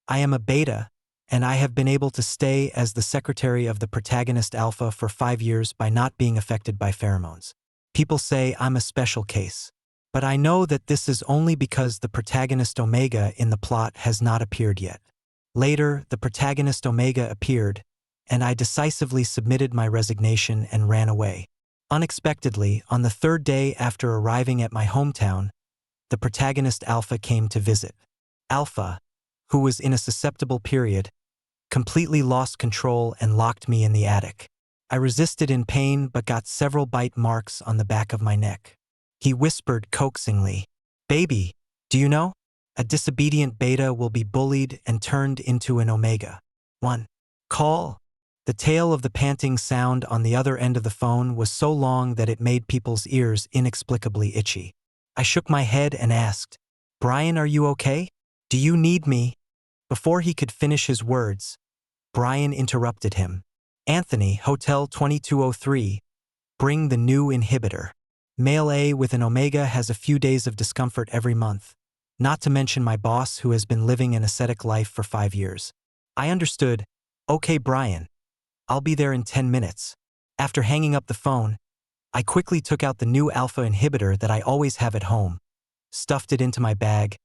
I am a beta, and I have been able to stay as the secretary of the protagonist alpha for 5 years by not being affected by pheromones. People say I'm a special case. But I know that this is only because the protagonist Omega in the plot has not appeared yet. Later, the protagonist Omega appeared, and I decisively submitted my resignation and ran away. Unexpectedly, on the 3rd day after arriving at my hometown, the protagonist Alpha came to visit. Alpha, who was in a susceptible period, completely lost control and locked me in the attic. I resisted in pain but got several bite marks on the back of my neck. He whispered coaxingly, "Baby, do you know? A disobedient beta will be bullied and turned into an omega. 1. Call." The tail of the panting sound on the other end of the phone was so long that it made people's ears inexplicably itchy. I shook my head and asked, "Brian, are you okay? Do you need me?" Before he could finish his words, Brian interrupted him. "Anthony, Hotel 2203, bring the new inhibitor. Male A with an omega has a few days of discomfort every month, not to mention my boss who has been living an ascetic life for 5 years." I understood. "Okay, Brian. I'll be there in 10 minutes. After hanging up the phone, I quickly took out the new alpha inhibitor that I always have at home, stuffed it into my bag,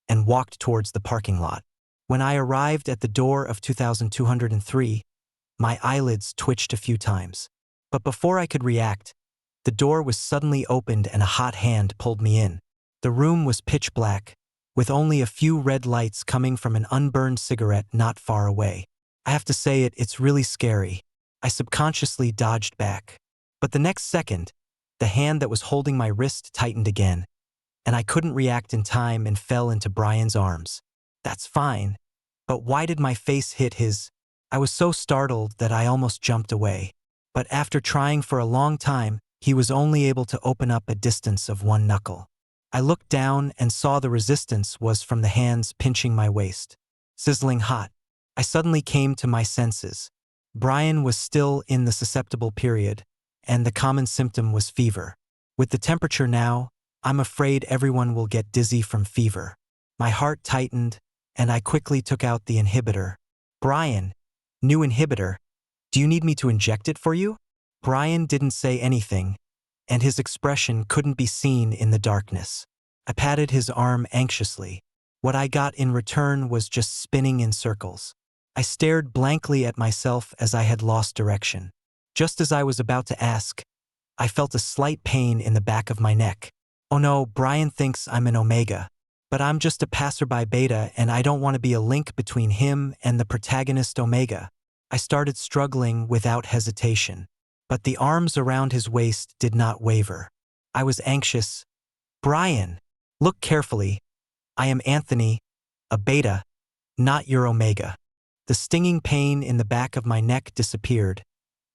and walked towards the parking lot. When I arrived at the door of 2203, my eyelids twitched a few times. But before I could react, the door was suddenly opened and a hot hand pulled me in. The room was pitch black, with only a few red lights coming from an unburned cigarette not far away. I have to say it's really scary. I subconsciously dodged back. But the next second, the hand that was holding my wrist tightened again, and I couldn't react in time and fell into Brian's arms. That's fine, but why did my face hit his? I was so startled that I almost jumped away. But after trying for a long time, he was only able to open up a distance of 1 knuckle. I looked down and saw the resistance was from the hands pinching my waist. Sizzling hot. I suddenly came to my senses. Brian was still in the susceptible period, and the common symptom was fever. With the temperature now, I'm afraid everyone will get dizzy from fever. My heart tightened, and I quickly took out the inhibitor. "Brian, new inhibitor. Do you need me to inject it for you?" Brian didn't say anything, and his expression couldn't be seen in the darkness. I patted his arm anxiously. What I got in return was just spinning in circles. I stared blankly at myself as I had lost direction. Just as I was about to ask, I felt a slight pain in the back of my neck. Oh no, Brian thinks I'm an omega. But I'm just a passerby beta, and I don't want to be a link between him and the protagonist omega. I started struggling without hesitation. But the arms around his waist did not waver. I was anxious. "Brian, look carefully. I am Anthony, a beta, not your omega." The stinging pain in the back of my neck disappeared,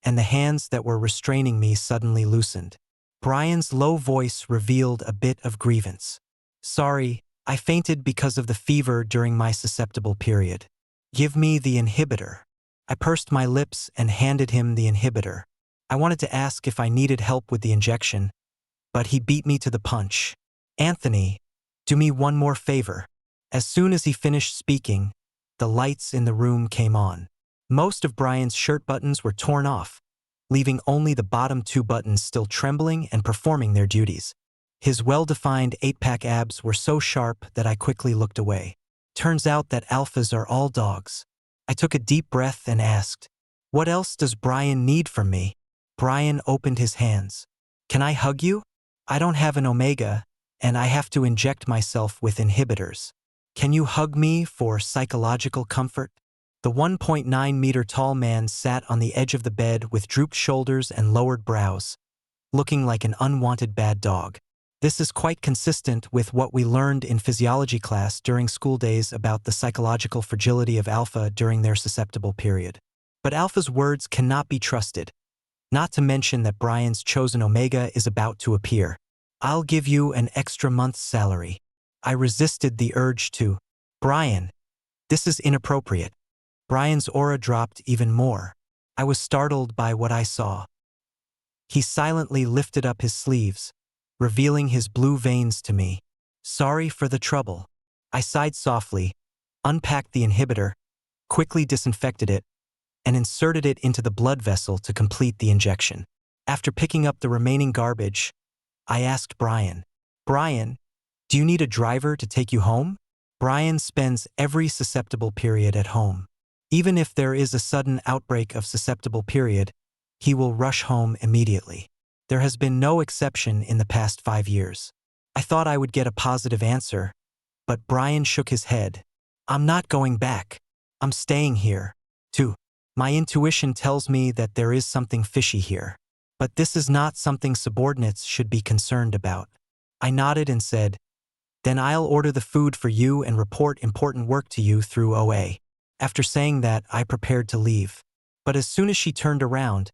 and the hands that were restraining me suddenly loosened. Brian's low voice revealed a bit of grievance. "Sorry, I fainted because of the fever during my susceptible period. Give me the inhibitor." I pursed my lips and handed him the inhibitor. I wanted to ask if I needed help with the injection, but he beat me to the punch. "Anthony, do me one more favor." As soon as he finished speaking, the lights in the room came on. Most of Brian's shirt buttons were torn off, leaving only the bottom 2 buttons still trembling and performing their duties. His well-defined 8-pack abs were so sharp that I quickly looked away. Turns out that alphas are all dogs. I took a deep breath and asked, "What else does Brian need from me?" Brian opened his hands. "Can I hug you? I don't have an omega, and I have to inject myself with inhibitors. Can you hug me for psychological comfort?" The 1.9-meter tall man sat on the edge of the bed with drooped shoulders and lowered brows, looking like an unwanted bad dog. This is quite consistent with what we learned in physiology class during school days about the psychological fragility of alpha during their susceptible period. But alpha's words cannot be trusted, not to mention that Brian's chosen omega is about to appear. "I'll give you an extra month's salary." I resisted the urge to. "Brian, this is inappropriate." Brian's aura dropped even more. I was startled by what I saw. He silently lifted up his sleeves, revealing his blue veins to me. "Sorry for the trouble." I sighed softly, unpacked the inhibitor, quickly disinfected it, and inserted it into the blood vessel to complete the injection. After picking up the remaining garbage, I asked Brian, "Brian, do you need a driver to take you home?" Brian spends every susceptible period at home. Even if there is a sudden outbreak of susceptible period, he will rush home immediately. There has been no exception in the past 5 years. I thought I would get a positive answer, but Brian shook his head. "I'm not going back. I'm staying here." 2. My intuition tells me that there is something fishy here. But this is not something subordinates should be concerned about. I nodded and said, "Then I'll order the food for you and report important work to you through OA." After saying that, I prepared to leave. But as soon as she turned around,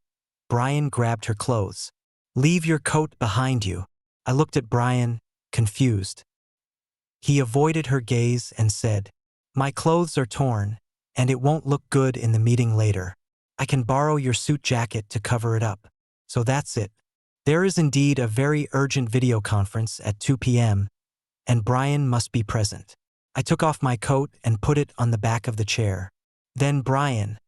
Brian grabbed her clothes. "Leave your coat behind you." I looked at Brian, confused. He avoided her gaze and said, "My clothes are torn, and it won't look good in the meeting later. I can borrow your suit jacket to cover it up." So that's it. There is indeed a very urgent video conference at 2 p.m., and Brian must be present. I took off my coat and put it on the back of the chair. Then Brian,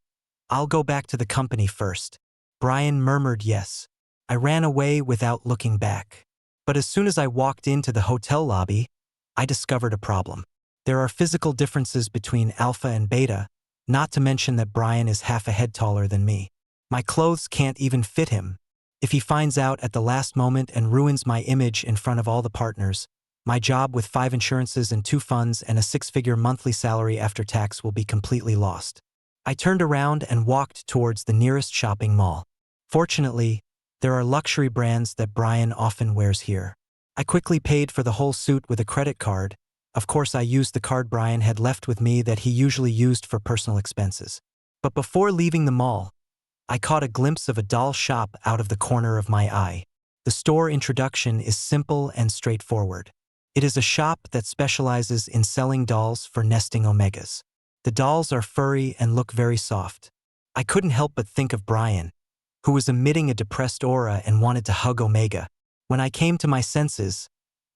"I'll go back to the company first." Brian murmured yes. I ran away without looking back. But as soon as I walked into the hotel lobby, I discovered a problem. There are physical differences between Alpha and Beta, not to mention that Brian is half a head taller than me. My clothes can't even fit him. If he finds out at the last moment and ruins my image in front of all the partners, my job with 5 insurances and 2 funds and a 6-figure monthly salary after tax will be completely lost. I turned around and walked towards the nearest shopping mall. Fortunately, there are luxury brands that Brian often wears here. I quickly paid for the whole suit with a credit card. Of course, I used the card Brian had left with me that he usually used for personal expenses. But before leaving the mall, I caught a glimpse of a doll shop out of the corner of my eye. The store introduction is simple and straightforward. It is a shop that specializes in selling dolls for nesting omegas. The dolls are furry and look very soft. I couldn't help but think of Brian, who was emitting a depressed aura and wanted to hug Omega. When I came to my senses,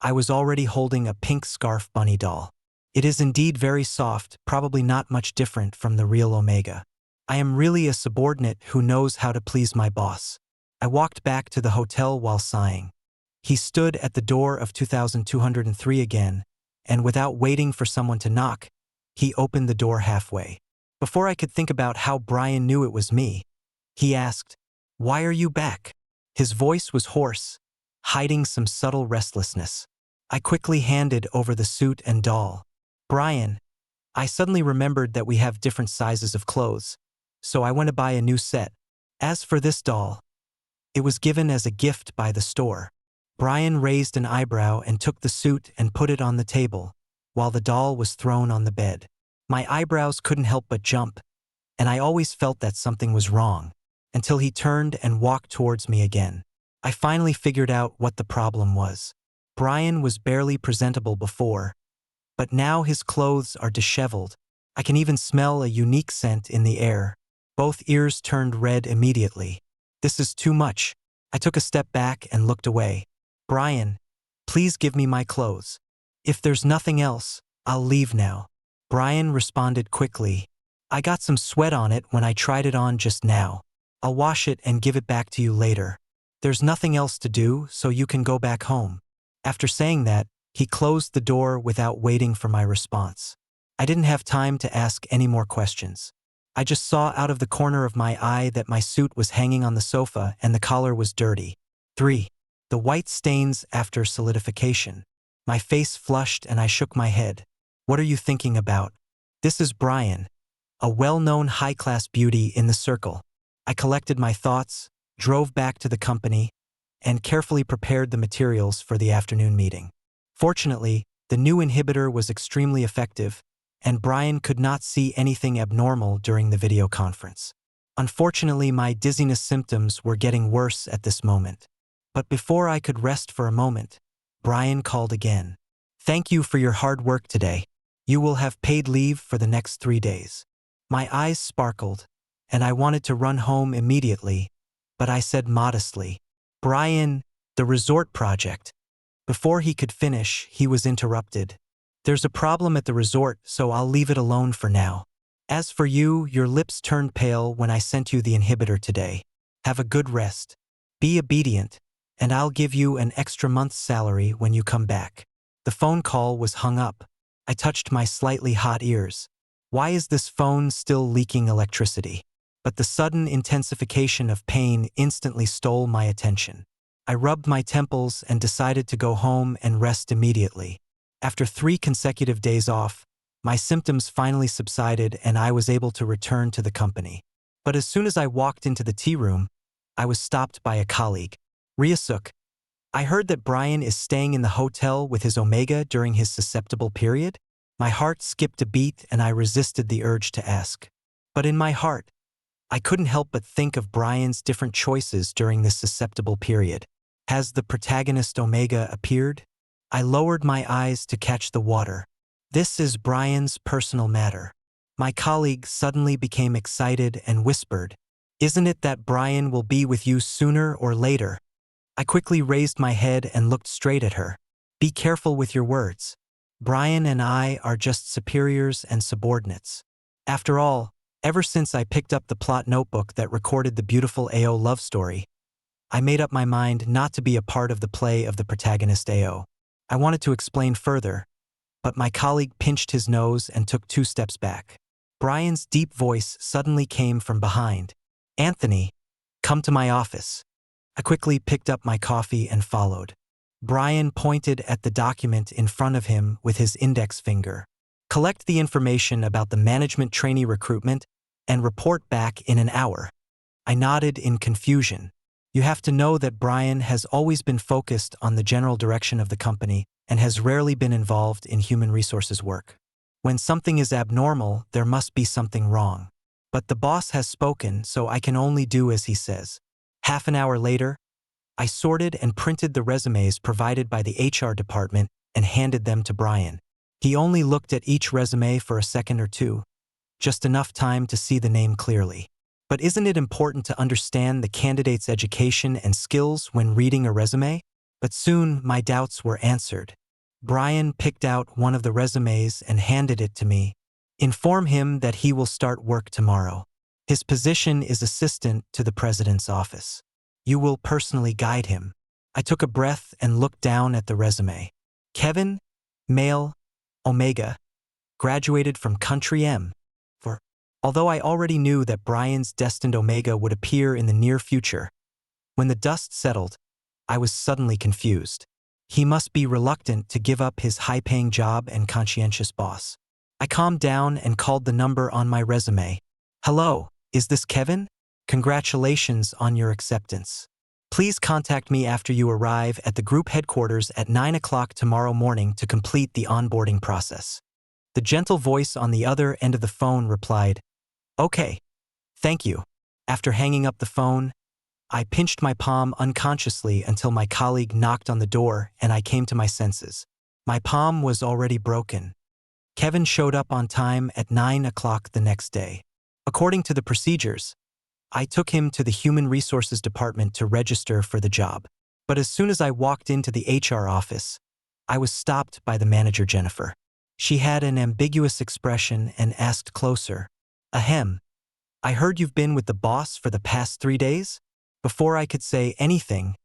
I was already holding a pink scarf bunny doll. It is indeed very soft, probably not much different from the real Omega. I am really a subordinate who knows how to please my boss. I walked back to the hotel while sighing. He stood at the door of 2203 again, and without waiting for someone to knock, he opened the door halfway. Before I could think about how Brian knew it was me, he asked, "Why are you back?" His voice was hoarse, hiding some subtle restlessness. I quickly handed over the suit and doll. "Brian, I suddenly remembered that we have different sizes of clothes, so I went to buy a new set. As for this doll, it was given as a gift by the store." Brian raised an eyebrow and took the suit and put it on the table, while the doll was thrown on the bed. My eyebrows couldn't help but jump, and I always felt that something was wrong, until he turned and walked towards me again. I finally figured out what the problem was. Brian was barely presentable before, but now his clothes are disheveled. I can even smell a unique scent in the air. Both ears turned red immediately. This is too much. I took a step back and looked away. "Brian, please give me my clothes. If there's nothing else, I'll leave now." Brian responded quickly. "I got some sweat on it when I tried it on just now. I'll wash it and give it back to you later. There's nothing else to do, so you can go back home." After saying that, he closed the door without waiting for my response. I didn't have time to ask any more questions. I just saw out of the corner of my eye that my suit was hanging on the sofa and the collar was dirty. 3. The white stains after solidification. My face flushed and I shook my head. "What are you thinking about?" This is Brian, a well-known high-class beauty in the circle. I collected my thoughts, drove back to the company, and carefully prepared the materials for the afternoon meeting. Fortunately, the new inhibitor was extremely effective, and Brian could not see anything abnormal during the video conference. Unfortunately, my dizziness symptoms were getting worse at this moment. But before I could rest for a moment, Brian called again. "Thank you for your hard work today. You will have paid leave for the next 3 days." My eyes sparkled, and I wanted to run home immediately, but I said modestly, "Brian, the resort project." Before he could finish, he was interrupted. There's a problem at the resort, so I'll leave it alone for now. As for you, your lips turned pale when I sent you the inhibitor today. Have a good rest. Be obedient, and I'll give you an extra month's salary when you come back." The phone call was hung up. I touched my slightly hot ears. Why is this phone still leaking electricity? But the sudden intensification of pain instantly stole my attention. I rubbed my temples and decided to go home and rest immediately. After 3 consecutive days off, my symptoms finally subsided and I was able to return to the company. But as soon as I walked into the tea room, I was stopped by a colleague. "Ryusuk, I heard that Brian is staying in the hotel with his Omega during his susceptible period?" My heart skipped a beat and I resisted the urge to ask. But in my heart, I couldn't help but think of Brian's different choices during this susceptible period. Has the protagonist Omega appeared? I lowered my eyes to catch the water. "This is Brian's personal matter." My colleague suddenly became excited and whispered, "Isn't it that Brian will be with you sooner or later?" I quickly raised my head and looked straight at her. "Be careful with your words. Brian and I are just superiors and subordinates. After all, ever since I picked up the plot notebook that recorded the beautiful AO love story, I made up my mind not to be a part of the play of the protagonist AO. I wanted to explain further, but my colleague pinched his nose and took 2 steps back. Brian's deep voice suddenly came from behind. "Anthony, come to my office." I quickly picked up my coffee and followed. Brian pointed at the document in front of him with his index finger. "Collect the information about the management trainee recruitment and report back in an hour." I nodded in confusion. You have to know that Brian has always been focused on the general direction of the company and has rarely been involved in human resources work. When something is abnormal, there must be something wrong. But the boss has spoken, so I can only do as he says. Half an hour later, I sorted and printed the resumes provided by the HR department and handed them to Brian. He only looked at each resume for a second or two, just enough time to see the name clearly. But isn't it important to understand the candidate's education and skills when reading a resume? But soon my doubts were answered. Brian picked out one of the resumes and handed it to me. "Inform him that he will start work tomorrow. His position is assistant to the president's office. You will personally guide him." I took a breath and looked down at the resume. Kevin, male, Omega, graduated from Country M. Although I already knew that Brian's destined Omega would appear in the near future, when the dust settled, I was suddenly confused. He must be reluctant to give up his high-paying job and conscientious boss. I calmed down and called the number on my resume. "Hello, is this Kevin? Congratulations on your acceptance. Please contact me after you arrive at the group headquarters at 9 o'clock tomorrow morning to complete the onboarding process." The gentle voice on the other end of the phone replied, "Okay, thank you." After hanging up the phone, I pinched my palm unconsciously until my colleague knocked on the door and I came to my senses. My palm was already broken. Kevin showed up on time at 9 o'clock the next day. According to the procedures, I took him to the Human Resources Department to register for the job. But as soon as I walked into the HR office, I was stopped by the manager, Jennifer. She had an ambiguous expression and asked closer, "Ahem, I heard you've been with the boss for the past 3 days?" Before I could say anything,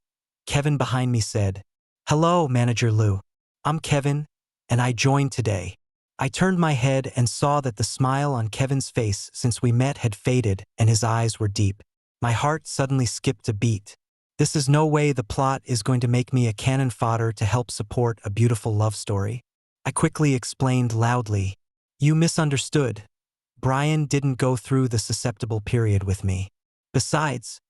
Kevin behind me said, "Hello, Manager Liu. I'm Kevin, and I joined today." I turned my head and saw that the smile on Kevin's face since we met had faded and his eyes were deep. My heart suddenly skipped a beat. This is no way the plot is going to make me a cannon fodder to help support a beautiful love story. I quickly explained loudly, "You misunderstood. Brian didn't go through the susceptible period with me. Besides,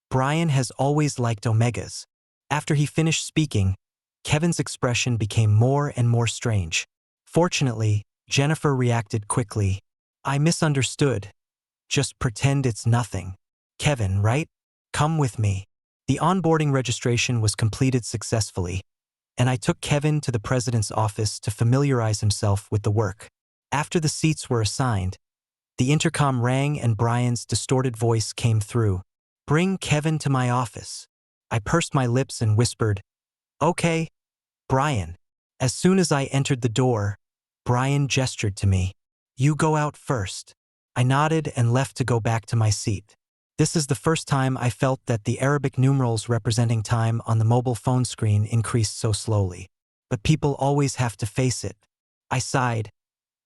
Brian has always liked Omegas." After he finished speaking, Kevin's expression became more and more strange. Fortunately, Jennifer reacted quickly. "I misunderstood. Just pretend it's nothing. Kevin, right? Come with me." The onboarding registration was completed successfully, and I took Kevin to the president's office to familiarize himself with the work. After the seats were assigned, the intercom rang and Brian's distorted voice came through. "Bring Kevin to my office." I pursed my lips and whispered, "Okay, Brian." As soon as I entered the door, Brian gestured to me. You go out first. I nodded and left to go back to my seat. This is the first time I felt that the Arabic numerals representing time on the mobile phone screen increased so slowly. But people always have to face it. I sighed,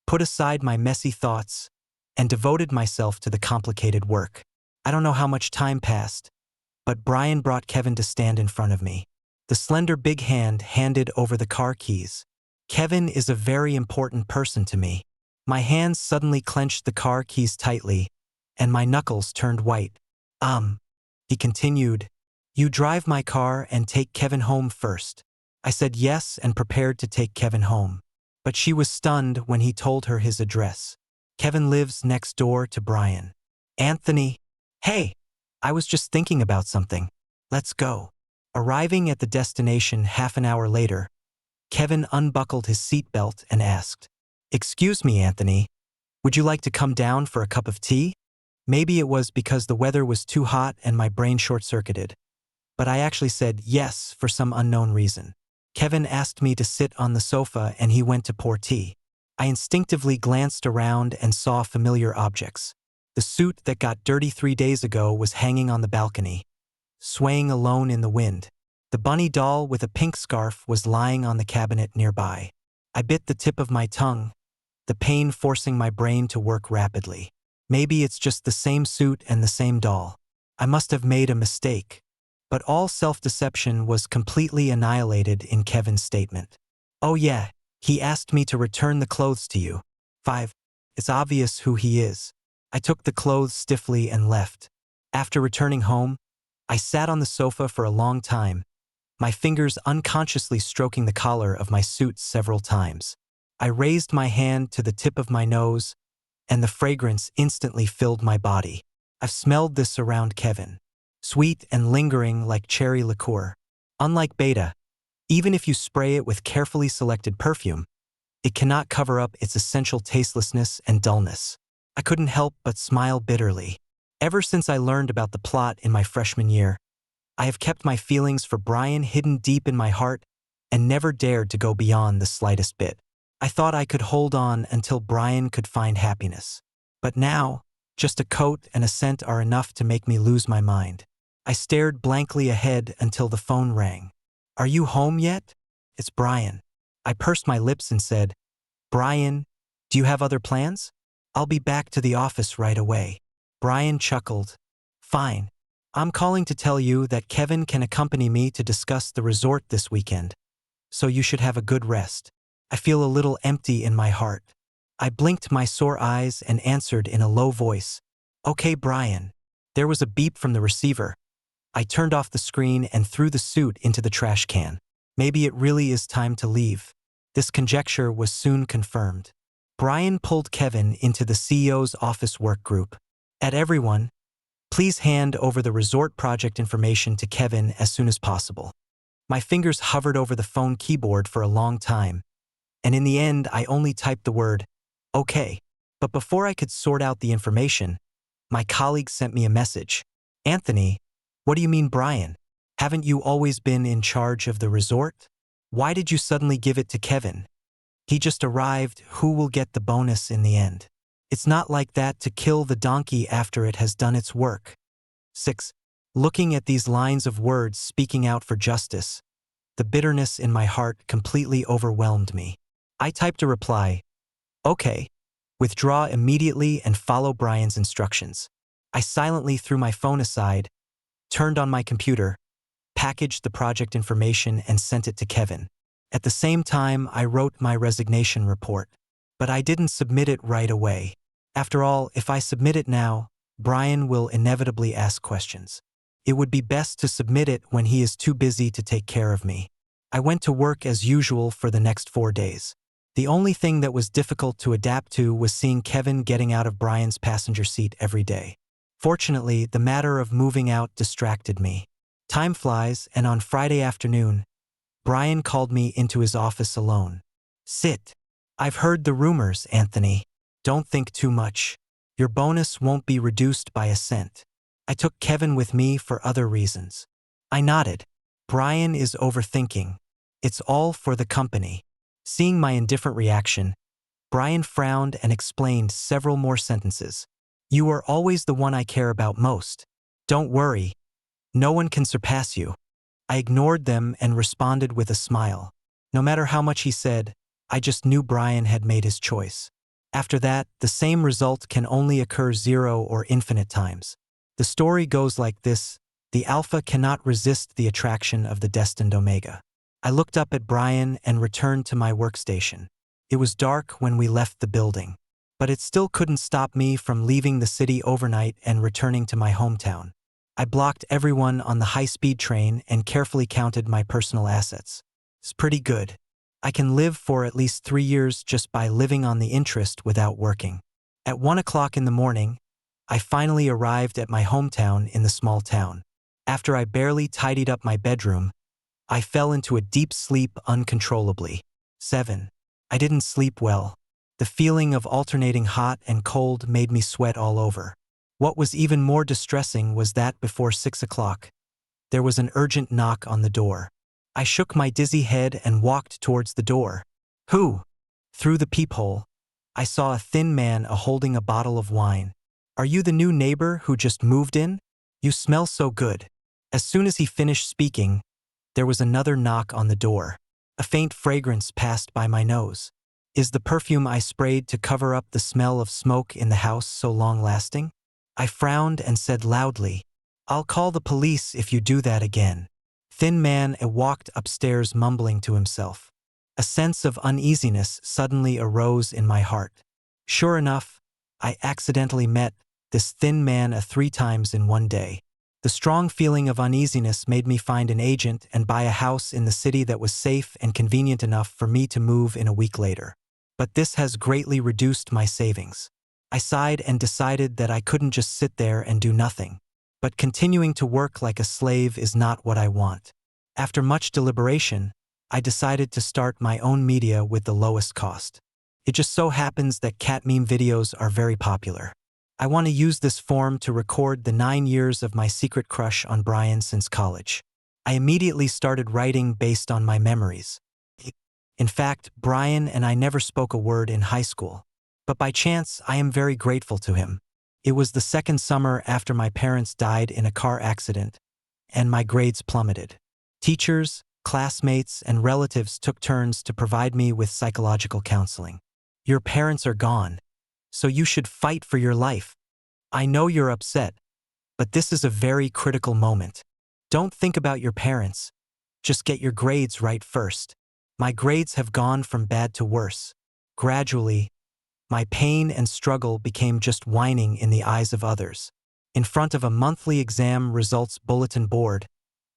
put aside my messy thoughts, and devoted myself to the complicated work. I don't know how much time passed, but Brian brought Kevin to stand in front of me. The slender big hand handed over the car keys. Kevin is a very important person to me. My hands suddenly clenched the car keys tightly, and my knuckles turned white. He continued, you drive my car and take Kevin home first. I said yes and prepared to take Kevin home. But she was stunned when he told her his address. Kevin lives next door to Brian. Anthony. Hey, I was just thinking about something. Let's go. Arriving at the destination half an hour later, Kevin unbuckled his seatbelt and asked, Excuse me, Anthony, would you like to come down for a cup of tea? Maybe it was because the weather was too hot and my brain short-circuited, but I actually said yes for some unknown reason. Kevin asked me to sit on the sofa and he went to pour tea. I instinctively glanced around and saw familiar objects. The suit that got dirty 3 days ago was hanging on the balcony, swaying alone in the wind. The bunny doll with a pink scarf was lying on the cabinet nearby. I bit the tip of my tongue, the pain forcing my brain to work rapidly. Maybe it's just the same suit and the same doll. I must have made a mistake. But all self-deception was completely annihilated in Kevin's statement. Oh yeah, he asked me to return the clothes to you. 5. It's obvious who he is. I took the clothes stiffly and left. After returning home, I sat on the sofa for a long time, my fingers unconsciously stroking the collar of my suit several times. I raised my hand to the tip of my nose, and the fragrance instantly filled my body. I've smelled this around Kevin. Sweet and lingering like cherry liqueur. Unlike Beta, even if you spray it with carefully selected perfume, it cannot cover up its essential tastelessness and dullness. I couldn't help but smile bitterly. Ever since I learned about the plot in my freshman year, I have kept my feelings for Brian hidden deep in my heart and never dared to go beyond the slightest bit. I thought I could hold on until Brian could find happiness. But now, just a coat and a scent are enough to make me lose my mind. I stared blankly ahead until the phone rang. Are you home yet? It's Brian. I pursed my lips and said, Brian, do you have other plans? I'll be back to the office right away. Brian chuckled. Fine. I'm calling to tell you that Kevin can accompany me to discuss the resort this weekend. So you should have a good rest. I feel a little empty in my heart. I blinked my sore eyes and answered in a low voice. Okay, Brian. There was a beep from the receiver. I turned off the screen and threw the suit into the trash can. Maybe it really is time to leave. This conjecture was soon confirmed. Brian pulled Kevin into the CEO's office work group. At everyone, please hand over the resort project information to Kevin as soon as possible. My fingers hovered over the phone keyboard for a long time, and in the end I only typed the word, okay. But before I could sort out the information, my colleague sent me a message. Anthony, what do you mean, Brian? Haven't you always been in charge of the resort? Why did you suddenly give it to Kevin? He just arrived, who will get the bonus in the end? It's not like that to kill the donkey after it has done its work. 6. Looking at these lines of words speaking out for justice, the bitterness in my heart completely overwhelmed me. I typed a reply, okay, withdraw immediately and follow Brian's instructions. I silently threw my phone aside, turned on my computer, packaged the project information and sent it to Kevin. At the same time, I wrote my resignation report. But I didn't submit it right away. After all, if I submit it now, Brian will inevitably ask questions. It would be best to submit it when he is too busy to take care of me. I went to work as usual for the next 4 days. The only thing that was difficult to adapt to was seeing Kevin getting out of Brian's passenger seat every day. Fortunately, the matter of moving out distracted me. Time flies, and on Friday afternoon, Brian called me into his office alone. Sit. I've heard the rumors, Anthony. Don't think too much. Your bonus won't be reduced by a cent. I took Kevin with me for other reasons. I nodded. Brian is overthinking. It's all for the company. Seeing my indifferent reaction, Brian frowned and explained several more sentences. You are always the one I care about most. Don't worry. No one can surpass you. I ignored them and responded with a smile. No matter how much he said, I just knew Brian had made his choice. After that, the same result can only occur 0 or infinite times. The story goes like this: the alpha cannot resist the attraction of the destined omega. I looked up at Brian and returned to my workstation. It was dark when we left the building, but it still couldn't stop me from leaving the city overnight and returning to my hometown. I blocked everyone on the high-speed train and carefully counted my personal assets. It's pretty good. I can live for at least 3 years just by living on the interest without working. At 1 o'clock in the morning, I finally arrived at my hometown in the small town. After I barely tidied up my bedroom, I fell into a deep sleep uncontrollably. 7. I didn't sleep well. The feeling of alternating hot and cold made me sweat all over. What was even more distressing was that before 6 o'clock, there was an urgent knock on the door. I shook my dizzy head and walked towards the door. Who? Through the peephole, I saw a thin man holding a bottle of wine. Are you the new neighbor who just moved in? You smell so good. As soon as he finished speaking, there was another knock on the door. A faint fragrance passed by my nose. Is the perfume I sprayed to cover up the smell of smoke in the house so long-lasting? I frowned and said loudly, I'll call the police if you do that again. Thin man walked upstairs mumbling to himself. A sense of uneasiness suddenly arose in my heart. Sure enough, I accidentally met this thin man 3 times in one day. The strong feeling of uneasiness made me find an agent and buy a house in the city that was safe and convenient enough for me to move in a week later. But this has greatly reduced my savings. I sighed and decided that I couldn't just sit there and do nothing. But continuing to work like a slave is not what I want. After much deliberation, I decided to start my own media with the lowest cost. It just so happens that cat meme videos are very popular. I want to use this form to record the 9 years of my secret crush on Brian since college. I immediately started writing based on my memories. In fact, Brian and I never spoke a word in high school. But by chance, I am very grateful to him. It was the second summer after my parents died in a car accident, and my grades plummeted. Teachers, classmates, and relatives took turns to provide me with psychological counseling. Your parents are gone, so you should fight for your life. I know you're upset, but this is a very critical moment. Don't think about your parents. Just get your grades right first. My grades have gone from bad to worse. Gradually, my pain and struggle became just whining in the eyes of others. In front of a monthly exam results bulletin board,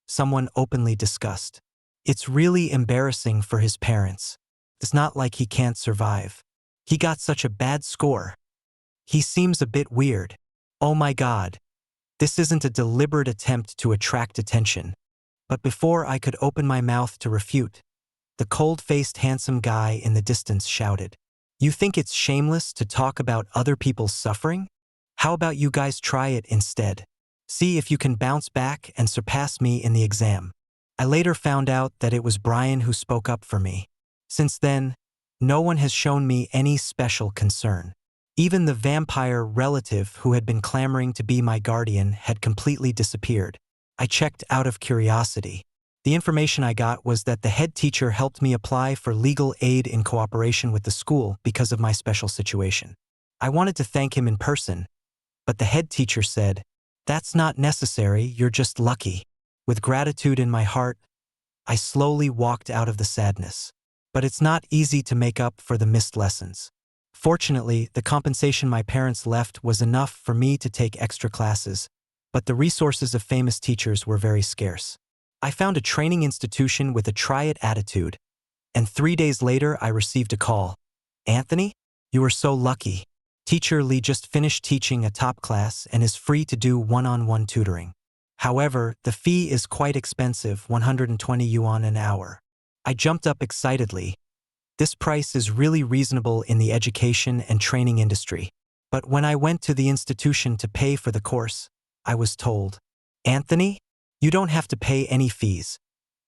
someone openly discussed. It's really embarrassing for his parents. It's not like he can't survive. He got such a bad score. He seems a bit weird. Oh my God. This isn't a deliberate attempt to attract attention. But before I could open my mouth to refute, the cold-faced handsome guy in the distance shouted, You think it's shameless to talk about other people's suffering? How about you guys try it instead? See if you can bounce back and surpass me in the exam. I later found out that it was Brian who spoke up for me. Since then, no one has shown me any special concern. Even the vampire relative who had been clamoring to be my guardian had completely disappeared. I checked out of curiosity. The information I got was that the head teacher helped me apply for legal aid in cooperation with the school because of my special situation. I wanted to thank him in person, but the head teacher said, That's not necessary, you're just lucky. With gratitude in my heart, I slowly walked out of the sadness. But it's not easy to make up for the missed lessons. Fortunately, the compensation my parents left was enough for me to take extra classes, but the resources of famous teachers were very scarce. I found a training institution with a try-it attitude, and 3 days later I received a call. Anthony? You are so lucky. Teacher Lee just finished teaching a top class and is free to do one-on-one tutoring. However, the fee is quite expensive, 120 yuan an hour. I jumped up excitedly. This price is really reasonable in the education and training industry. But when I went to the institution to pay for the course, I was told, Anthony, you don't have to pay any fees,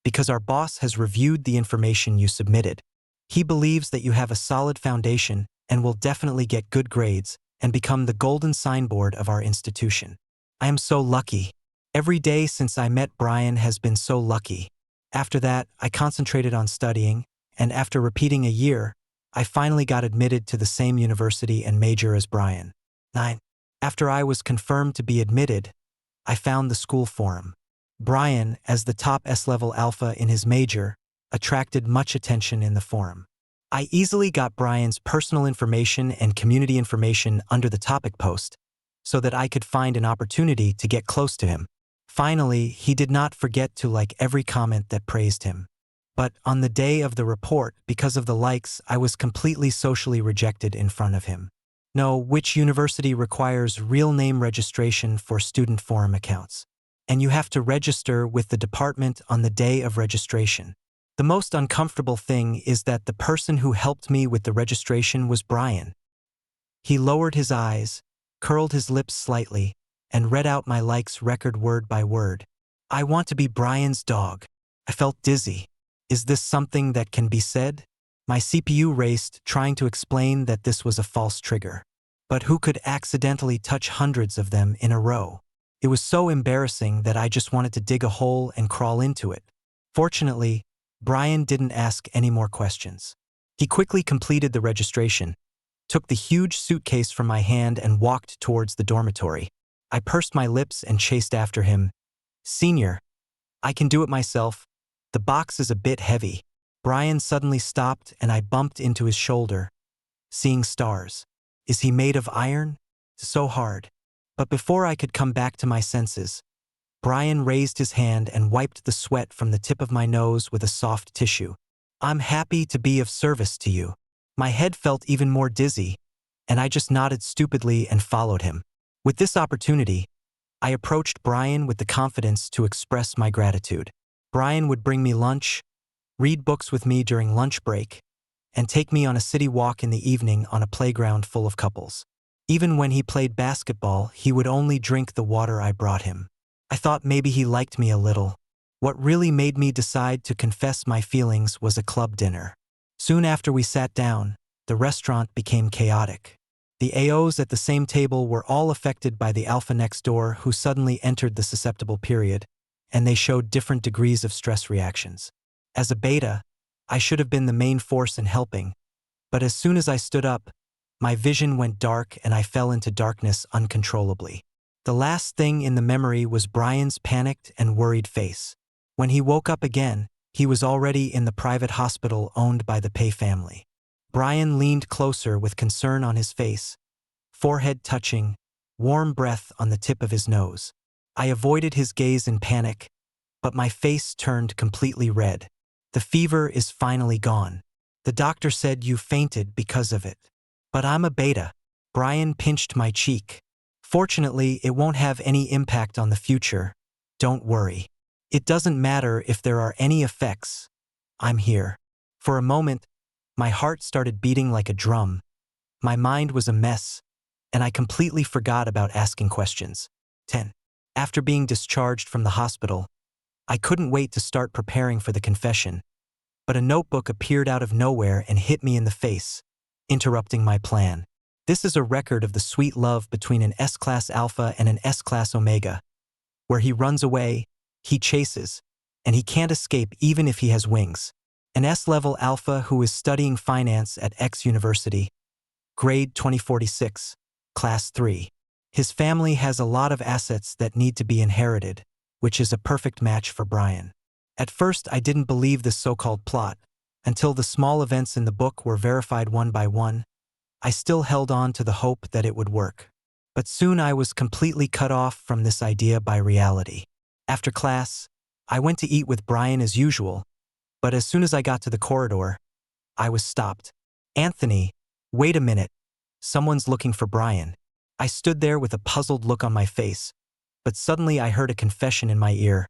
because our boss has reviewed the information you submitted. He believes that you have a solid foundation and will definitely get good grades and become the golden signboard of our institution. I am so lucky. Every day since I met Brian has been so lucky. After that, I concentrated on studying, and after repeating a year, I finally got admitted to the same university and major as Brian. 9. After I was confirmed to be admitted, I found the school forum. Brian, as the top S-level alpha in his major, attracted much attention in the forum. I easily got Brian's personal information and community information under the topic post so that I could find an opportunity to get close to him. Finally, he did not forget to like every comment that praised him. But on the day of the report, because of the likes, I was completely socially rejected in front of him. No, which university requires real name registration for student forum accounts? And you have to register with the department on the day of registration. The most uncomfortable thing is that the person who helped me with the registration was Brian. He lowered his eyes, curled his lips slightly, and read out my likes record word by word. I want to be Brian's dog. I felt dizzy. Is this something that can be said? My CPU raced, trying to explain that this was a false trigger. But who could accidentally touch hundreds of them in a row? It was so embarrassing that I just wanted to dig a hole and crawl into it. Fortunately, Brian didn't ask any more questions. He quickly completed the registration, took the huge suitcase from my hand and walked towards the dormitory. I pursed my lips and chased after him. "Senior, I can do it myself. The box is a bit heavy." Brian suddenly stopped and I bumped into his shoulder, seeing stars. Is he made of iron? So hard. But before I could come back to my senses, Brian raised his hand and wiped the sweat from the tip of my nose with a soft tissue. "I'm happy to be of service to you." My head felt even more dizzy, and I just nodded stupidly and followed him. With this opportunity, I approached Brian with the confidence to express my gratitude. Brian would bring me lunch, read books with me during lunch break, and take me on a city walk in the evening on a playground full of couples. Even when he played basketball, he would only drink the water I brought him. I thought maybe he liked me a little. What really made me decide to confess my feelings was a club dinner. Soon after we sat down, the restaurant became chaotic. The AOs at the same table were all affected by the alpha next door who suddenly entered the susceptible period, and they showed different degrees of stress reactions. As a beta, I should have been the main force in helping, but as soon as I stood up, my vision went dark and I fell into darkness uncontrollably. The last thing in the memory was Brian's panicked and worried face. When he woke up again, he was already in the private hospital owned by the Pei family. Brian leaned closer with concern on his face, forehead touching, warm breath on the tip of his nose. I avoided his gaze in panic, but my face turned completely red. "The fever is finally gone. The doctor said you fainted because of it." "But I'm a beta." Brian pinched my cheek. "Fortunately, it won't have any impact on the future. Don't worry. It doesn't matter if there are any effects. I'm here." For a moment, my heart started beating like a drum. My mind was a mess, and I completely forgot about asking questions. 10. After being discharged from the hospital, I couldn't wait to start preparing for the confession, but a notebook appeared out of nowhere and hit me in the face, interrupting my plan. This is a record of the sweet love between an S-class alpha and an S-class omega, where he runs away, he chases, and he can't escape even if he has wings. An S-level alpha who is studying finance at X University, grade 2046, class 3. His family has a lot of assets that need to be inherited, which is a perfect match for Brian. At first, I didn't believe this so-called plot, until the small events in the book were verified one by one. I still held on to the hope that it would work. But soon I was completely cut off from this idea by reality. After class, I went to eat with Brian as usual, but as soon as I got to the corridor, I was stopped. "Anthony, wait a minute. Someone's looking for Brian." I stood there with a puzzled look on my face, but suddenly I heard a confession in my ear.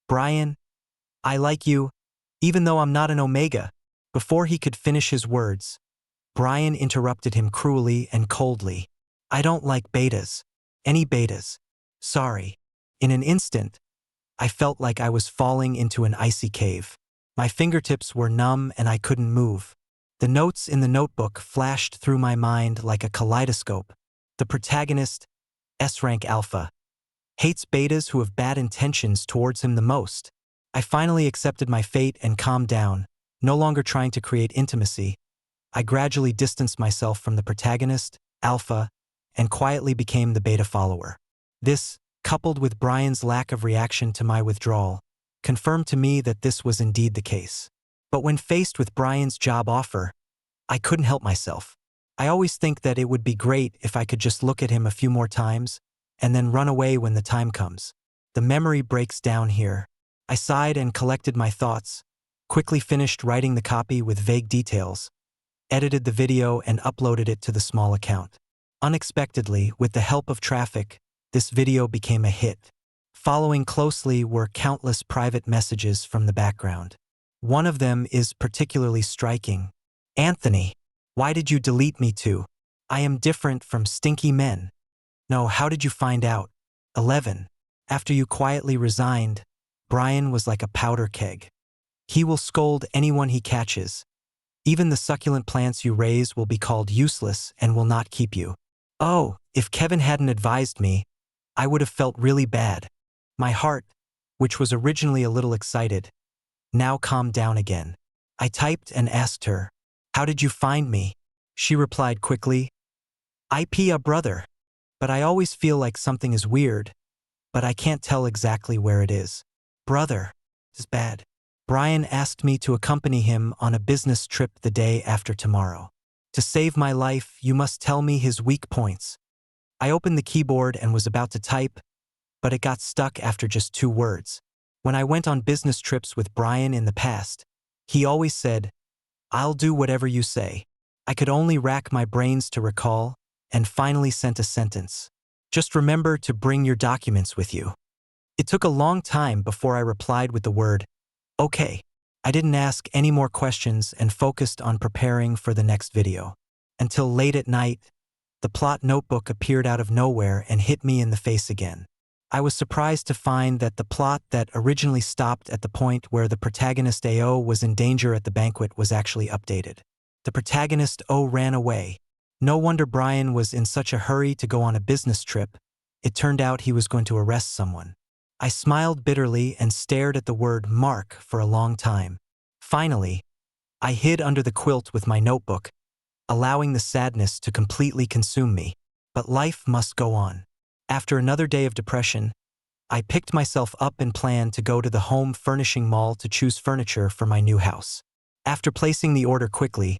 "Brian, I like you, even though I'm not an omega." Before he could finish his words, Brian interrupted him cruelly and coldly. "I don't like betas. Any betas. Sorry." In an instant, I felt like I was falling into an icy cave. My fingertips were numb and I couldn't move. The notes in the notebook flashed through my mind like a kaleidoscope. The protagonist, S-rank alpha, hates betas who have bad intentions towards him the most. I finally accepted my fate and calmed down, no longer trying to create intimacy. I gradually distanced myself from the protagonist, alpha, and quietly became the beta follower. This, coupled with Brian's lack of reaction to my withdrawal, confirmed to me that this was indeed the case. But when faced with Brian's job offer, I couldn't help myself. I always think that it would be great if I could just look at him a few more times and then run away when the time comes. The memory breaks down here. I sighed and collected my thoughts, quickly finished writing the copy with vague details, edited the video and uploaded it to the small account. Unexpectedly, with the help of traffic, this video became a hit. Following closely were countless private messages from the background. One of them is particularly striking. Anthony, why did you delete me too? I am different from stinky men. No, how did you find out? 11. After you quietly resigned, Brian was like a powder keg. He will scold anyone he catches. Even the succulent plants you raise will be called useless and will not keep you. Oh, if Kevin hadn't advised me, I would have felt really bad. My heart, which was originally a little excited, now calmed down again. I typed and asked her, "How did you find me?" She replied quickly, "IP a brother. But I always feel like something is weird, but I can't tell exactly where it is." Brother is bad. Brian asked me to accompany him on a business trip the day after tomorrow. To save my life, you must tell me his weak points. I opened the keyboard and was about to type, but it got stuck after just 2 words. When I went on business trips with Brian in the past, he always said, "I'll do whatever you say." I could only rack my brains to recall, and finally sent a sentence. "Just remember to bring your documents with you." It took a long time before I replied with the word, "Okay." I didn't ask any more questions and focused on preparing for the next video. Until late at night, the plot notebook appeared out of nowhere and hit me in the face again. I was surprised to find that the plot that originally stopped at the point where the protagonist AO was in danger at the banquet was actually updated. The protagonist O ran away. No wonder Brian was in such a hurry to go on a business trip. It turned out he was going to arrest someone. I smiled bitterly and stared at the word Mark for a long time. Finally, I hid under the quilt with my notebook, allowing the sadness to completely consume me. But life must go on. After another day of depression, I picked myself up and planned to go to the home furnishing mall to choose furniture for my new house. After placing the order quickly,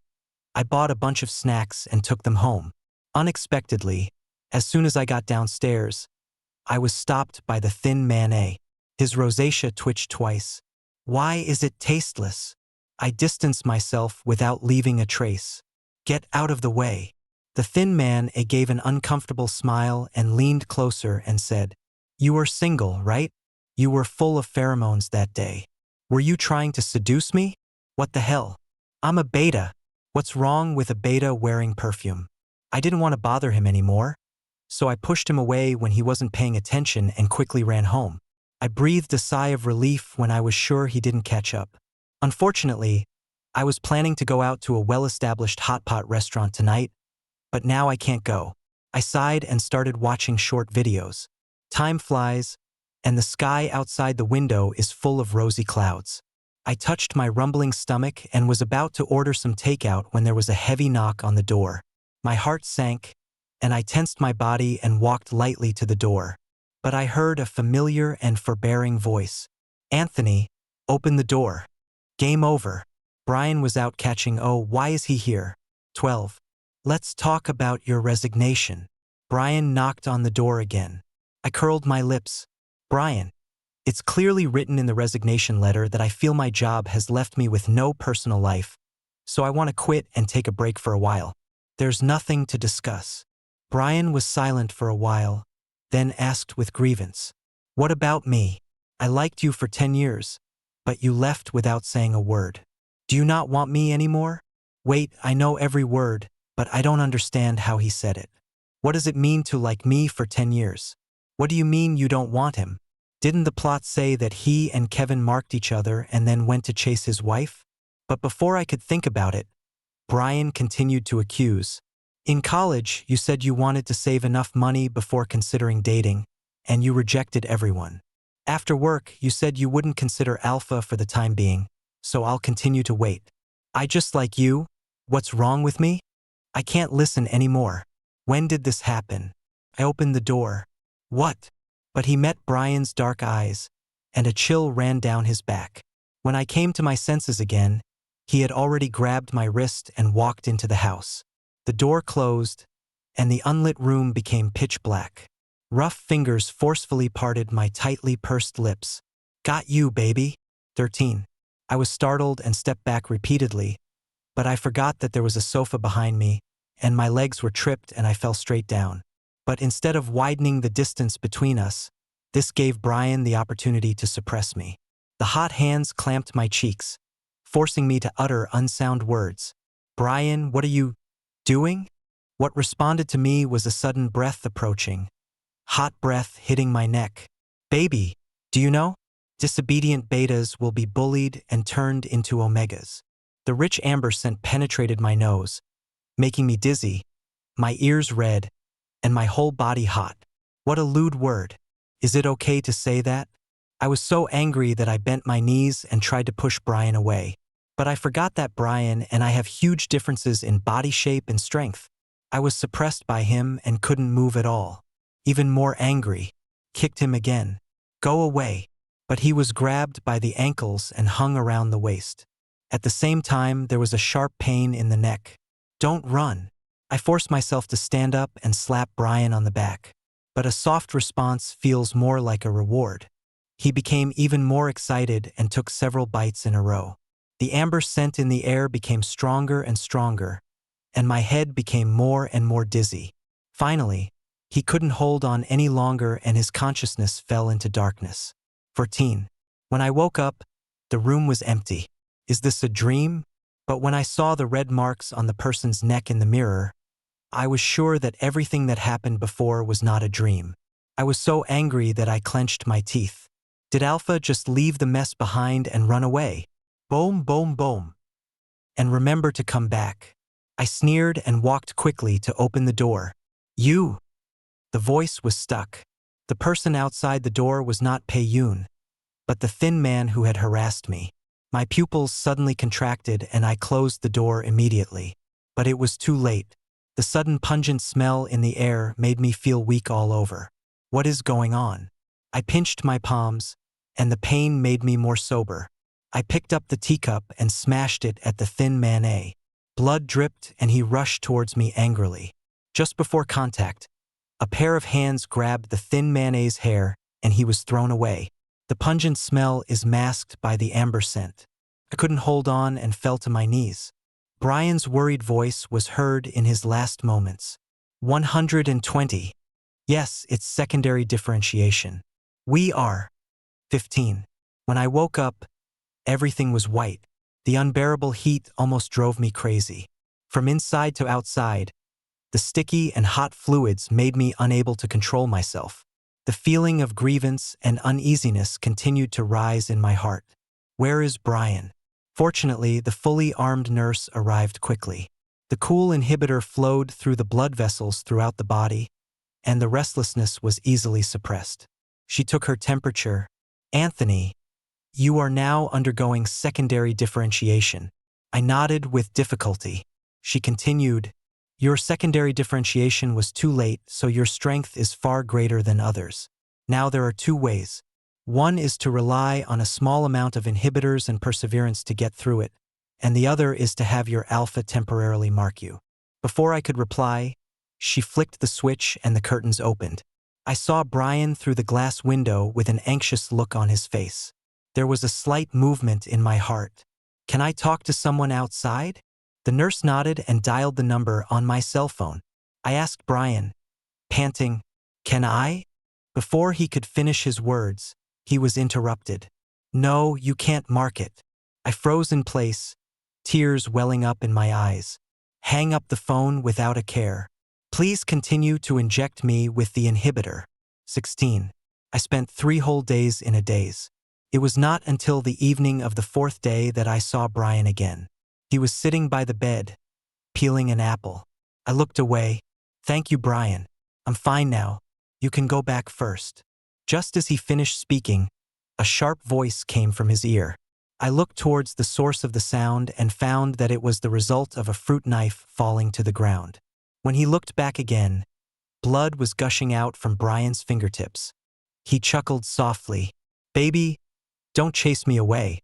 I bought a bunch of snacks and took them home. Unexpectedly, as soon as I got downstairs, I was stopped by the thin man A. His rosacea twitched twice. "Why is it tasteless?" I distanced myself without leaving a trace. "Get out of the way." The thin man A gave an uncomfortable smile and leaned closer and said, "You were single, right? You were full of pheromones that day. Were you trying to seduce me? What the hell? I'm a beta. What's wrong with a beta wearing perfume?" I didn't want to bother him anymore, so I pushed him away when he wasn't paying attention and quickly ran home. I breathed a sigh of relief when I was sure he didn't catch up. Unfortunately, I was planning to go out to a well-established hot pot restaurant tonight, but now I can't go. I sighed and started watching short videos. Time flies, and the sky outside the window is full of rosy clouds. I touched my rumbling stomach and was about to order some takeout when there was a heavy knock on the door. My heart sank, and I tensed my body and walked lightly to the door. But I heard a familiar and forbearing voice. "Anthony, open the door." Game over. Brian was out catching O. Why is he here? 12. "Let's talk about your resignation." Brian knocked on the door again. I curled my lips. "Brian, it's clearly written in the resignation letter that I feel my job has left me with no personal life, so I want to quit and take a break for a while. There's nothing to discuss." Brian was silent for a while, then asked with grievance, "What about me? I liked you for 10 years, but you left without saying a word. Do you not want me anymore?" Wait, I know every word, but I don't understand how he said it. What does it mean to like me for 10 years? What do you mean you don't want him? Didn't the plot say that he and Kevin marked each other and then went to chase his wife? But before I could think about it, Brian continued to accuse. In college, you said you wanted to save enough money before considering dating, and you rejected everyone. After work, you said you wouldn't consider alpha for the time being, so I'll continue to wait. I just like you? What's wrong with me? I can't listen anymore. When did this happen? I opened the door. What? But he met Brian's dark eyes, and a chill ran down his back. When I came to my senses again, he had already grabbed my wrist and walked into the house. The door closed, and the unlit room became pitch black. Rough fingers forcefully parted my tightly pursed lips. Got you, baby. 13. I was startled and stepped back repeatedly, but I forgot that there was a sofa behind me, and my legs were tripped and I fell straight down. But instead of widening the distance between us, this gave Brian the opportunity to suppress me. The hot hands clamped my cheeks, forcing me to utter unsound words. Brian, what are you doing? What responded to me was a sudden breath approaching. Hot breath hitting my neck. Baby, do you know? Disobedient betas will be bullied and turned into omegas. The rich amber scent penetrated my nose, making me dizzy, my ears red, and my whole body hot. What a lewd word. Is it okay to say that? I was so angry that I bent my knees and tried to push Brian away. But I forgot that Brian and I have huge differences in body shape and strength. I was suppressed by him and couldn't move at all. Even more angry, kicked him again. Go away. But he was grabbed by the ankles and hung around the waist. At the same time, there was a sharp pain in the neck. Don't run. I forced myself to stand up and slap Brian on the back. But a soft response feels more like a reward. He became even more excited and took several bites in a row. The amber scent in the air became stronger and stronger, and my head became more and more dizzy. Finally, he couldn't hold on any longer and his consciousness fell into darkness. 14. When I woke up, the room was empty. Is this a dream? But when I saw the red marks on the person's neck in the mirror, I was sure that everything that happened before was not a dream. I was so angry that I clenched my teeth. Did Alpha just leave the mess behind and run away? Boom, boom, boom. And remember to come back. I sneered and walked quickly to open the door. You. The voice was stuck. The person outside the door was not Pei-Yun, but the thin man who had harassed me. My pupils suddenly contracted and I closed the door immediately. But it was too late. The sudden pungent smell in the air made me feel weak all over. What is going on? I pinched my palms, and the pain made me more sober. I picked up the teacup and smashed it at the thin man. Blood dripped and he rushed towards me angrily. Just before contact, a pair of hands grabbed the thin man's hair and he was thrown away. The pungent smell is masked by the amber scent. I couldn't hold on and fell to my knees. Brian's worried voice was heard in his last moments. 120. Yes, it's secondary differentiation. We are. 15. When I woke up, everything was white. The unbearable heat almost drove me crazy. From inside to outside, the sticky and hot fluids made me unable to control myself. The feeling of grievance and uneasiness continued to rise in my heart. Where is Brian? Fortunately, the fully armed nurse arrived quickly. The cool inhibitor flowed through the blood vessels throughout the body, and the restlessness was easily suppressed. She took her temperature. Anthony, you are now undergoing secondary differentiation. I nodded with difficulty. She continued, your secondary differentiation was too late, so your strength is far greater than others. Now there are two ways. One is to rely on a small amount of inhibitors and perseverance to get through it, and the other is to have your alpha temporarily mark you. Before I could reply, she flicked the switch and the curtains opened. I saw Brian through the glass window with an anxious look on his face. There was a slight movement in my heart. Can I talk to someone outside? The nurse nodded and dialed the number on my cell phone. I asked Brian, panting, can I? Before he could finish his words, he was interrupted. No, you can't mark it. I froze in place, tears welling up in my eyes. Hang up the phone without a care. Please continue to inject me with the inhibitor. 16. I spent 3 whole days in a daze. It was not until the evening of the 4th day that I saw Brian again. He was sitting by the bed, peeling an apple. I looked away. Thank you, Brian. I'm fine now. You can go back first. Just as he finished speaking, a sharp voice came from his ear. I looked towards the source of the sound and found that it was the result of a fruit knife falling to the ground. When he looked back again, blood was gushing out from Brian's fingertips. He chuckled softly. Baby, don't chase me away,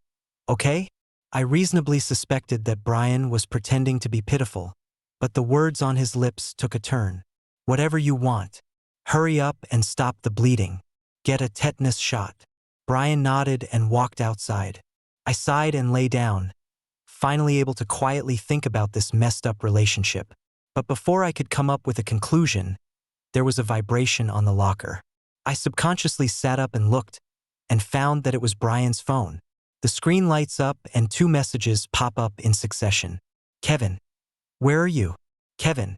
okay? I reasonably suspected that Brian was pretending to be pitiful, but the words on his lips took a turn. Whatever you want. Hurry up and stop the bleeding. Get a tetanus shot. Brian nodded and walked outside. I sighed and lay down, finally able to quietly think about this messed up relationship. But before I could come up with a conclusion, there was a vibration on the locker. I subconsciously sat up and looked, and found that it was Brian's phone. The screen lights up and 2 messages pop up in succession. Kevin, where are you? Kevin,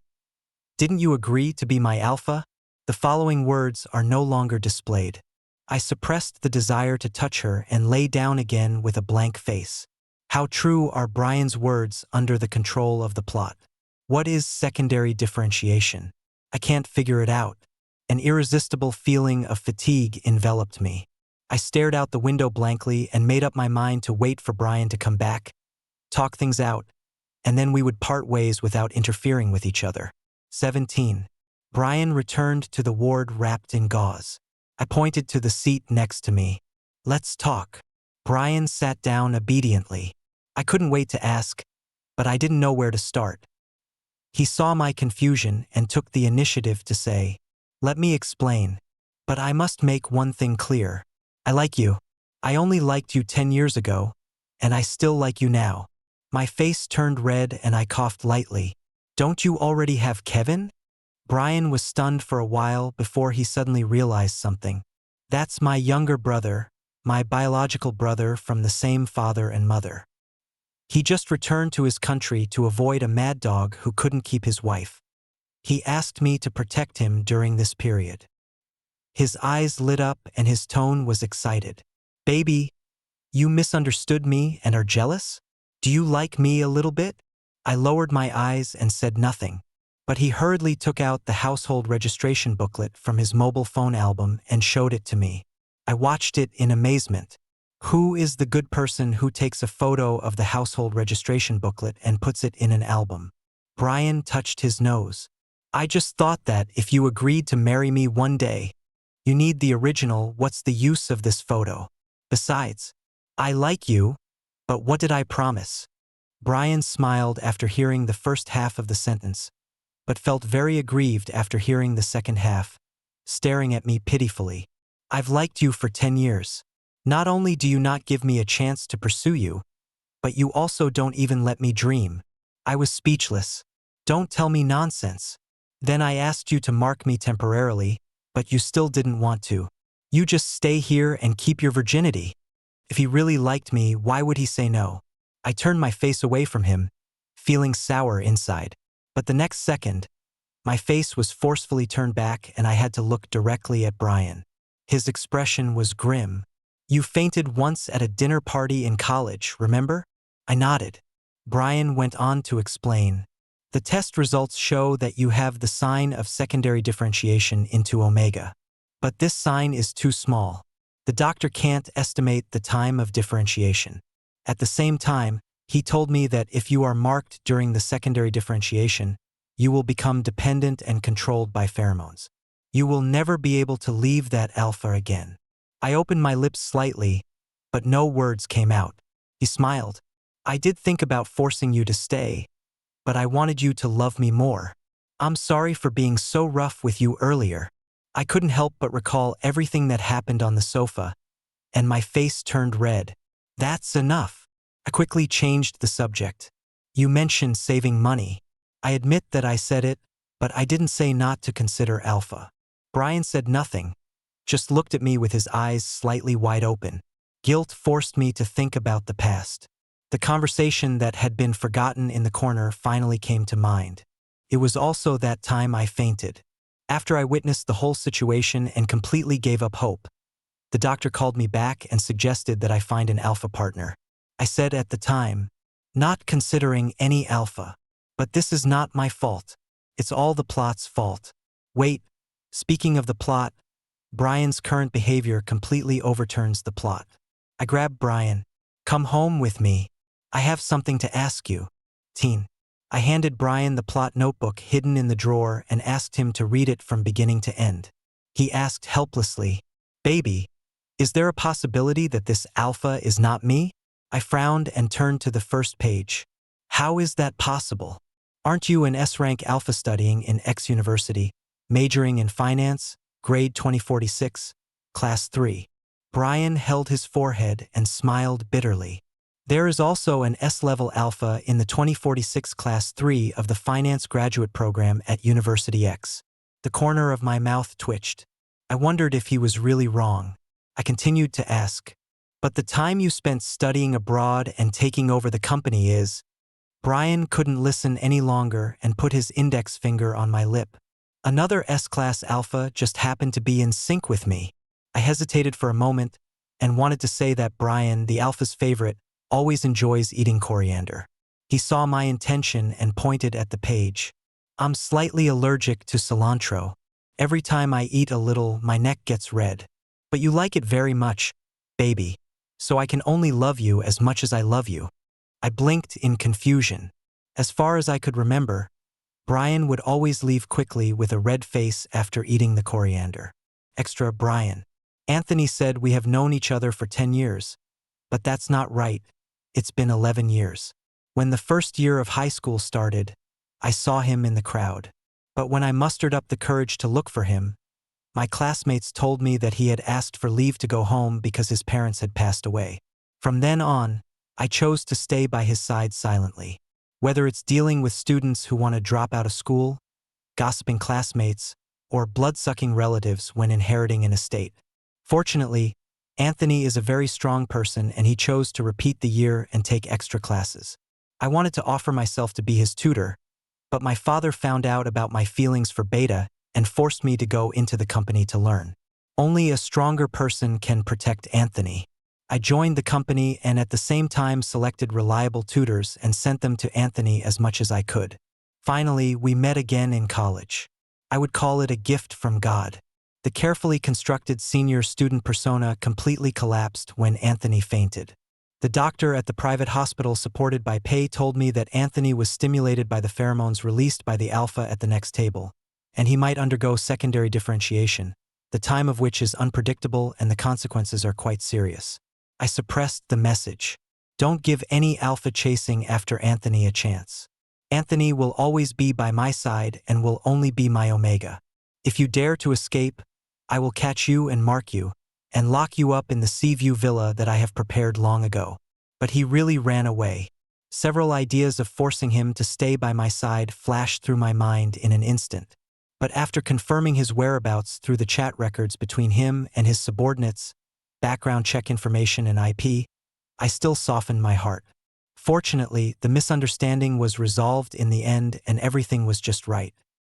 didn't you agree to be my alpha? The following words are no longer displayed. I suppressed the desire to touch her and lay down again with a blank face. How true are Brian's words under the control of the plot? What is secondary differentiation? I can't figure it out. An irresistible feeling of fatigue enveloped me. I stared out the window blankly and made up my mind to wait for Brian to come back, talk things out, and then we would part ways without interfering with each other. 17. Brian returned to the ward wrapped in gauze. I pointed to the seat next to me. Let's talk. Brian sat down obediently. I couldn't wait to ask, but I didn't know where to start. He saw my confusion and took the initiative to say, let me explain, but I must make one thing clear. I like you. I only liked you 10 years ago, and I still like you now. My face turned red and I coughed lightly. Don't you already have Kevin? Brian was stunned for a while before he suddenly realized something. That's my younger brother, my biological brother from the same father and mother. He just returned to his country to avoid a mad dog who couldn't keep his wife. He asked me to protect him during this period. His eyes lit up and his tone was excited. Baby, you misunderstood me and are jealous? Do you like me a little bit? I lowered my eyes and said nothing, but he hurriedly took out the household registration booklet from his mobile phone album and showed it to me. I watched it in amazement. Who is the good person who takes a photo of the household registration booklet and puts it in an album? Brian touched his nose. I just thought that if you agreed to marry me one day, you need the original. What's the use of this photo? Besides, I like you, but what did I promise? Brian smiled after hearing the first half of the sentence, but felt very aggrieved after hearing the second half, staring at me pitifully. I've liked you for 10 years. Not only do you not give me a chance to pursue you, but you also don't even let me dream. I was speechless. Don't tell me nonsense. Then I asked you to mark me temporarily, but you still didn't want to. You just stay here and keep your virginity. If he really liked me, why would he say no? I turned my face away from him, feeling sour inside. But the next second, my face was forcefully turned back and I had to look directly at Brian. His expression was grim. You fainted once at a dinner party in college, remember? I nodded. Brian went on to explain. The test results show that you have the sign of secondary differentiation into omega. But this sign is too small. The doctor can't estimate the time of differentiation. At the same time, he told me that if you are marked during the secondary differentiation, you will become dependent and controlled by pheromones. You will never be able to leave that alpha again. I opened my lips slightly, but no words came out. He smiled. I did think about forcing you to stay, but I wanted you to love me more. I'm sorry for being so rough with you earlier. I couldn't help but recall everything that happened on the sofa, and my face turned red. That's enough. I quickly changed the subject. You mentioned saving money. I admit that I said it, but I didn't say not to consider alpha. Brian said nothing, just looked at me with his eyes slightly wide open. Guilt forced me to think about the past. The conversation that had been forgotten in the corner finally came to mind. It was also that time I fainted. After I witnessed the whole situation and completely gave up hope, the doctor called me back and suggested that I find an alpha partner. I said at the time, not considering any alpha. But this is not my fault. It's all the plot's fault. Wait, speaking of the plot, Brian's current behavior completely overturns the plot. I grab Brian. Come home with me. I have something to ask you. Teen. I handed Brian the plot notebook hidden in the drawer and asked him to read it from beginning to end. He asked helplessly, "Baby, is there a possibility that this alpha is not me?" I frowned and turned to the first page. How is that possible? Aren't you an S-rank alpha studying in X university, majoring in finance, grade 2046, class 3? Brian held his forehead and smiled bitterly. There is also an S-level alpha in the 2046 class 3 of the finance graduate program at University X. The corner of my mouth twitched. I wondered if he was really wrong. I continued to ask, "But the time you spent studying abroad and taking over the company is—" Brian couldn't listen any longer and put his index finger on my lip. Another S-class alpha just happened to be in sync with me. I hesitated for a moment and wanted to say that Brian, the alpha's favorite, always enjoys eating coriander. He saw my intention and pointed at the page. "I'm slightly allergic to cilantro. Every time I eat a little, my neck gets red. But you like it very much, baby. So I can only love you as much as I love you." I blinked in confusion. As far as I could remember, Brian would always leave quickly with a red face after eating the coriander. Extra Brian. Anthony said we have known each other for 10 years. But that's not right. It's been 11 years. When the first year of high school started, I saw him in the crowd. But when I mustered up the courage to look for him, my classmates told me that he had asked for leave to go home because his parents had passed away. From then on, I chose to stay by his side silently. Whether it's dealing with students who want to drop out of school, gossiping classmates, or blood-sucking relatives when inheriting an estate. Fortunately, Anthony is a very strong person and he chose to repeat the year and take extra classes. I wanted to offer myself to be his tutor, but my father found out about my feelings for Beta and forced me to go into the company to learn. Only a stronger person can protect Anthony. I joined the company and at the same time selected reliable tutors and sent them to Anthony as much as I could. Finally, we met again in college. I would call it a gift from God. The carefully constructed senior student persona completely collapsed when Anthony fainted. The doctor at the private hospital supported by pay told me that Anthony was stimulated by the pheromones released by the alpha at the next table, and he might undergo secondary differentiation, the time of which is unpredictable and the consequences are quite serious. I suppressed the message. Don't give any alpha chasing after Anthony a chance. Anthony will always be by my side and will only be my omega. If you dare to escape, I will catch you and mark you, and lock you up in the Seaview villa that I have prepared long ago. But he really ran away. Several ideas of forcing him to stay by my side flashed through my mind in an instant. But after confirming his whereabouts through the chat records between him and his subordinates, background check information and IP, I still softened my heart. Fortunately, the misunderstanding was resolved in the end and everything was just right.